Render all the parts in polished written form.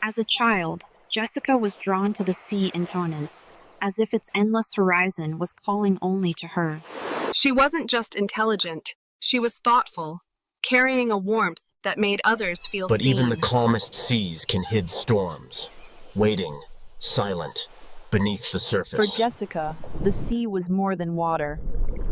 As a child, Jessica was drawn to the sea in torrents, as if its endless horizon was calling only to her. She wasn't just intelligent, she was thoughtful, carrying a warmth that made others feel But seen. even the calmest seas can hid storms, waiting, silent, beneath the surface. For Jessica, the sea was more than water.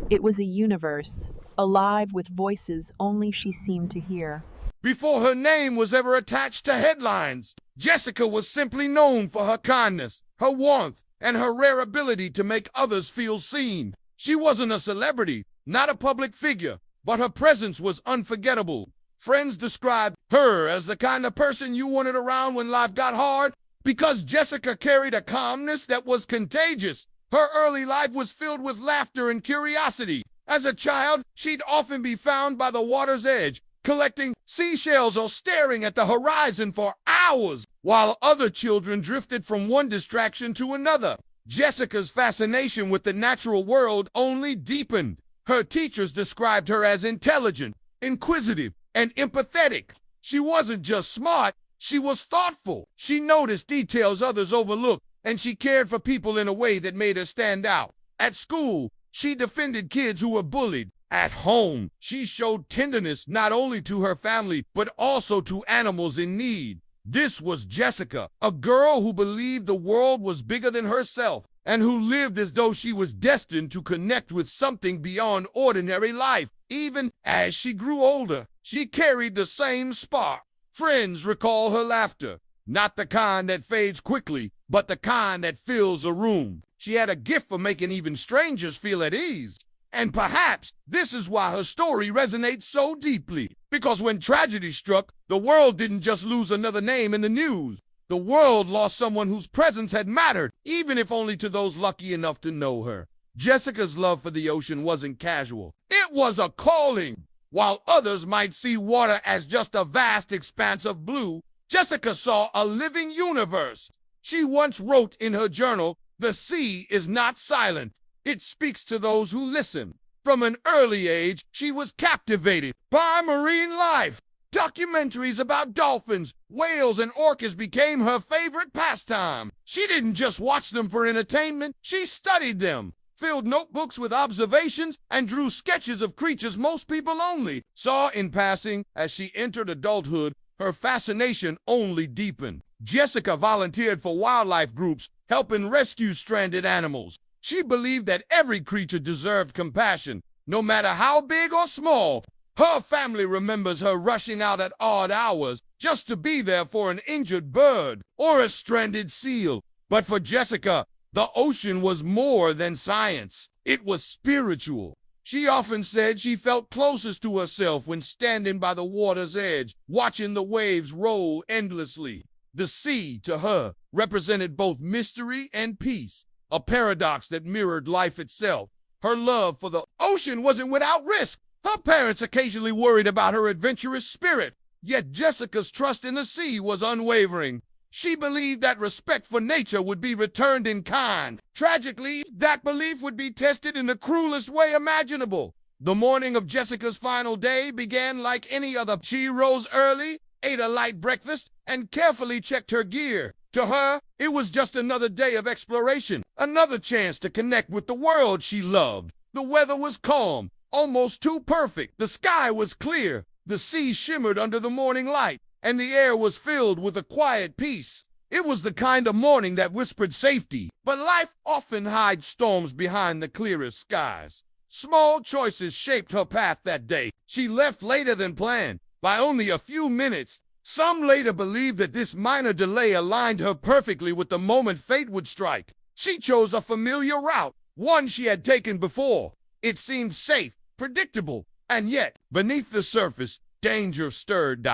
It was a universe, alive with voices only she seemed to hear. Before her name was ever attached to headlines, Jessica was simply known for her kindness, her warmth, and her rare ability to make others feel seen. She wasn't a celebrity, not a public figure, but her presence was unforgettable. Friends described her as the kind of person you wanted around when life got hard because Jessica carried a calmness that was contagious. Her early life was filled with laughter and curiosity. As a child, she'd often be found by the water's edge, collecting seashells or staring at the horizon for hours, while other children drifted from one distraction to another. Jessica's fascination with the natural world only deepened. Her teachers described her as intelligent, inquisitive, and empathetic. She wasn't just smart, she was thoughtful. She noticed details others overlooked, and she cared for people in a way that made her stand out. At school, she defended kids who were bullied. At home, she showed tenderness not only to her family, but also to animals in need. This was Jessica, a girl who believed the world was bigger than herself, and who lived as though she was destined to connect with something beyond ordinary life. Even as she grew older, she carried the same spark. Friends recall her laughter, not the kind that fades quickly, but the kind that fills a room. She had a gift for making even strangers feel at ease. And perhaps this is why her story resonates so deeply. Because when tragedy struck, the world didn't just lose another name in the news. The world lost someone whose presence had mattered, even if only to those lucky enough to know her. Jessica's love for the ocean wasn't casual. It was a calling. While others might see water as just a vast expanse of blue, Jessica saw a living universe. She once wrote in her journal, "The sea is not silent. It speaks to those who listen." From an early age, she was captivated by marine life. Documentaries about dolphins, whales, and orcas became her favorite pastime. She didn't just watch them for entertainment, she studied them, filled notebooks with observations, and drew sketches of creatures most people only saw in passing. As she entered adulthood, her fascination only deepened. Jessica volunteered for wildlife groups, helping rescue stranded animals. She believed that every creature deserved compassion, no matter how big or small. Her family remembers her rushing out at odd hours just to be there for an injured bird or a stranded seal. But for Jessica, the ocean was more than science. It was spiritual. She often said she felt closest to herself when standing by the water's edge, watching the waves roll endlessly. The sea, to her, represented both mystery and peace, a paradox that mirrored life itself. Her love for the ocean wasn't without risk. Her parents occasionally worried about her adventurous spirit, yet Jessica's trust in the sea was unwavering. She believed that respect for nature would be returned in kind. Tragically, that belief would be tested in the cruelest way imaginable. The morning of Jessica's final day began like any other. She rose early, ate a light breakfast, and carefully checked her gear. To her, it was just another day of exploration, another chance to connect with the world she loved. The weather was calm, almost too perfect. The sky was clear, the sea shimmered under the morning light, and the air was filled with a quiet peace. It was the kind of morning that whispered safety, but life often hides storms behind the clearest skies. Small choices shaped her path that day. She left later than planned, by only a few minutes. Some later believed that this minor delay aligned her perfectly with the moment fate would strike. She chose a familiar route, one she had taken before. It seemed safe, predictable, and yet, beneath the surface, danger stirred.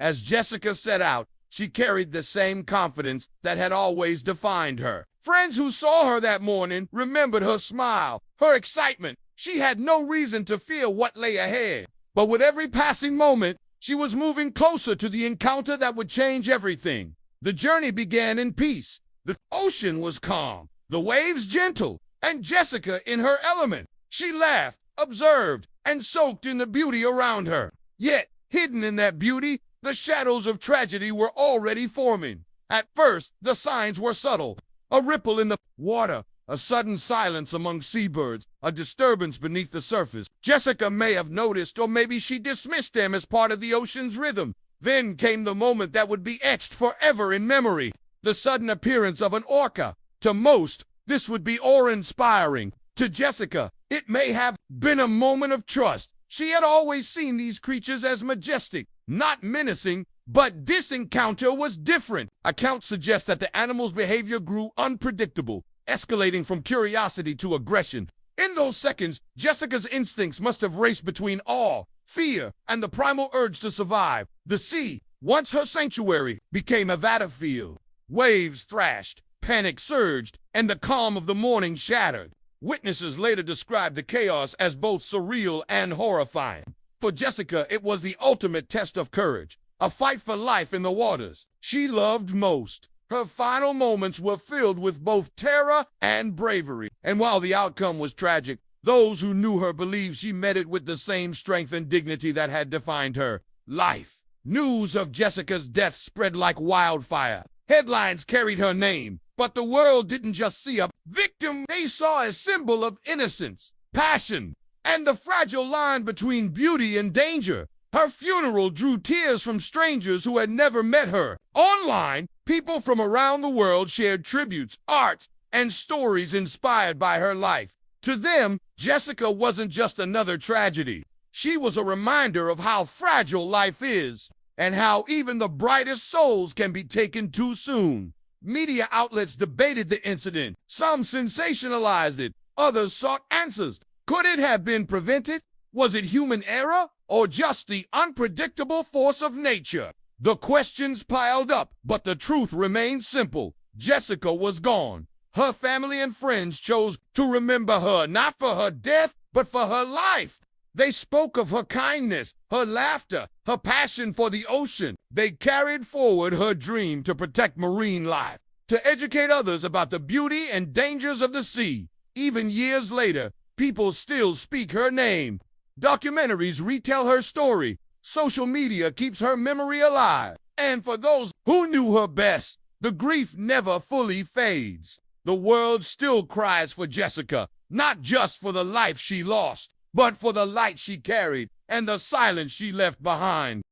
As Jessica set out, she carried the same confidence that had always defined her. Friends who saw her that morning remembered her smile, her excitement. She had no reason to fear what lay ahead. But with every passing moment, she was moving closer to the encounter that would change everything. The journey began in peace. The ocean was calm, the waves gentle, and Jessica in her element. She laughed, observed, and soaked in the beauty around her. Yet, hidden in that beauty, the shadows of tragedy were already forming. At first, the signs were subtle. A ripple in the water, a sudden silence among seabirds, a disturbance beneath the surface. Jessica may have noticed, or maybe she dismissed them as part of the ocean's rhythm. Then came the moment that would be etched forever in memory, the sudden appearance of an orca. To most, this would be awe-inspiring. To Jessica, it may have been a moment of trust. She had always seen these creatures as majestic, not menacing, but this encounter was different. Accounts suggest that the animal's behavior grew unpredictable, escalating from curiosity to aggression. In those seconds, Jessica's instincts must have raced between awe, fear, and the primal urge to survive. The sea, once her sanctuary, became a battlefield. Waves thrashed, panic surged, and the calm of the morning shattered. Witnesses later described the chaos as both surreal and horrifying. For Jessica, it was the ultimate test of courage, a fight for life in the waters she loved most. Her final moments were filled with both terror and bravery. And while the outcome was tragic, those who knew her believed she met it with the same strength and dignity that had defined her life. News of Jessica's death spread like wildfire. Headlines carried her name, but the world didn't just see a victim. They saw a symbol of innocence, passion, and the fragile line between beauty and danger. Her funeral drew tears from strangers who had never met her. Online, people from around the world shared tributes, art, and stories inspired by her life. To them, Jessica wasn't just another tragedy. She was a reminder of how fragile life is, and how even the brightest souls can be taken too soon. Media outlets debated the incident. Some sensationalized it. Others sought answers. Could it have been prevented? Was it human error, or just the unpredictable force of nature? The questions piled up, but the truth remained simple. Jessica was gone. Her family and friends chose to remember her not for her death, but for her life. They spoke of her kindness, her laughter, her passion for the ocean. They carried forward her dream to protect marine life, to educate others about the beauty and dangers of the sea. Even years later, people still speak her name. Documentaries retell her story. Social media keeps her memory alive. And for those who knew her best, the grief never fully fades. The world still cries for Jessica, not just for the life she lost, but for the light she carried and the silence she left behind.